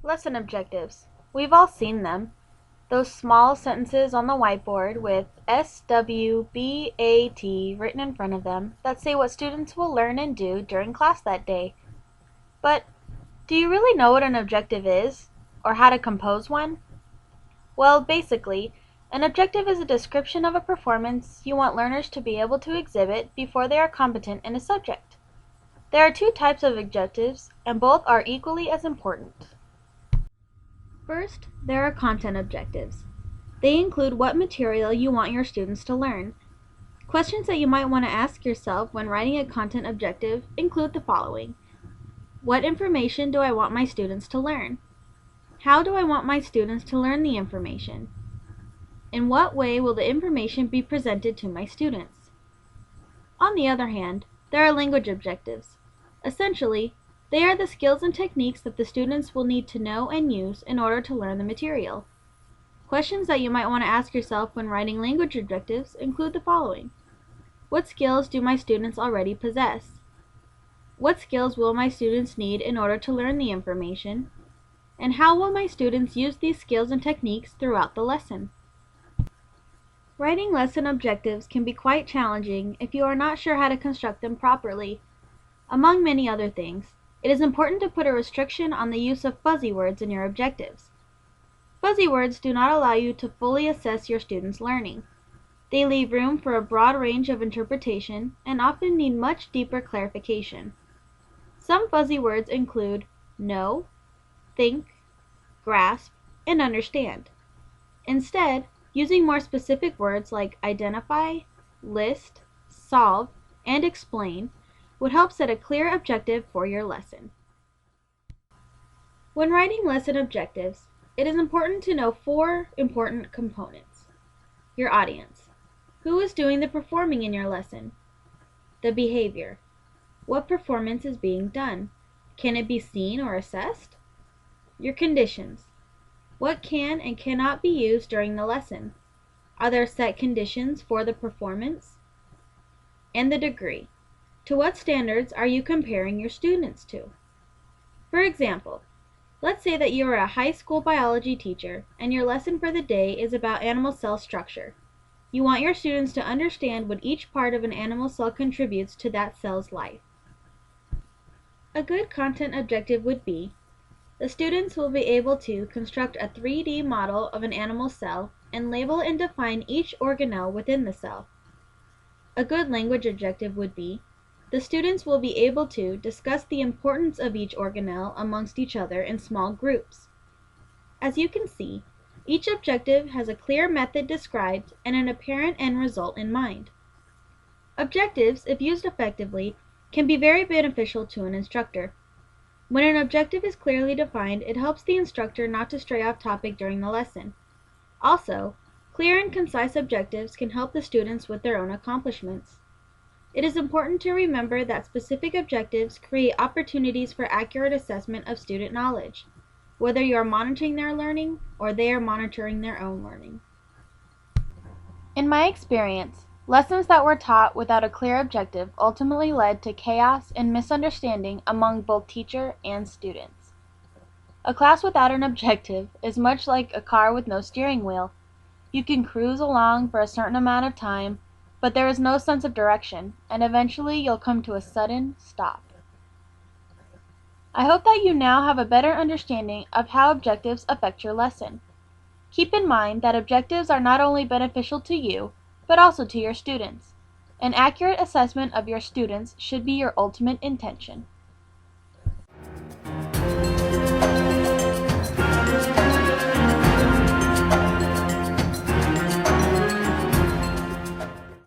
Lesson objectives. We've all seen them. Those small sentences on the whiteboard with SWBAT written in front of them that say what students will learn and do during class that day. But do you really know what an objective is, or how to compose one? Well, basically, an objective is a description of a performance you want learners to be able to exhibit before they are competent in a subject. There are two types of objectives, and both are equally as important. First, there are content objectives. They include what material you want your students to learn. Questions that you might want to ask yourself when writing a content objective include the following. What information do I want my students to learn? How do I want my students to learn the information? In what way will the information be presented to my students? On the other hand, there are language objectives. Essentially, they are the skills and techniques that the students will need to know and use in order to learn the material. Questions that you might want to ask yourself when writing language objectives include the following. What skills do my students already possess? What skills will my students need in order to learn the information? And how will my students use these skills and techniques throughout the lesson? Writing lesson objectives can be quite challenging if you are not sure how to construct them properly. Among many other things, it is important to put a restriction on the use of fuzzy words in your objectives. Fuzzy words do not allow you to fully assess your students' learning. They leave room for a broad range of interpretation and often need much deeper clarification. Some fuzzy words include know, think, grasp, and understand. Instead, using more specific words like identify, list, solve, and explain would help set a clear objective for your lesson. When writing lesson objectives, it is important to know 4 important components. Your audience. Who is doing the performing in your lesson? The behavior. What performance is being done? Can it be seen or assessed? Your conditions. What can and cannot be used during the lesson? Are there set conditions for the performance? And the degree. To what standards are you comparing your students to? For example, let's say that you are a high school biology teacher and your lesson for the day is about animal cell structure. You want your students to understand what each part of an animal cell contributes to that cell's life. A good content objective would be, the students will be able to construct a 3D model of an animal cell and label and define each organelle within the cell. A good language objective would be, the students will be able to discuss the importance of each organelle amongst each other in small groups. As you can see, each objective has a clear method described and an apparent end result in mind. Objectives, if used effectively, can be very beneficial to an instructor. When an objective is clearly defined, it helps the instructor not to stray off topic during the lesson. Also, clear and concise objectives can help the students with their own accomplishments. It is important to remember that specific objectives create opportunities for accurate assessment of student knowledge, whether you are monitoring their learning or they are monitoring their own learning. In my experience, lessons that were taught without a clear objective ultimately led to chaos and misunderstanding among both teacher and students. A class without an objective is much like a car with no steering wheel. You can cruise along for a certain amount of time, but there is no sense of direction, and eventually you'll come to a sudden stop. I hope that you now have a better understanding of how objectives affect your lesson. Keep in mind that objectives are not only beneficial to you, but also to your students. An accurate assessment of your students should be your ultimate intention.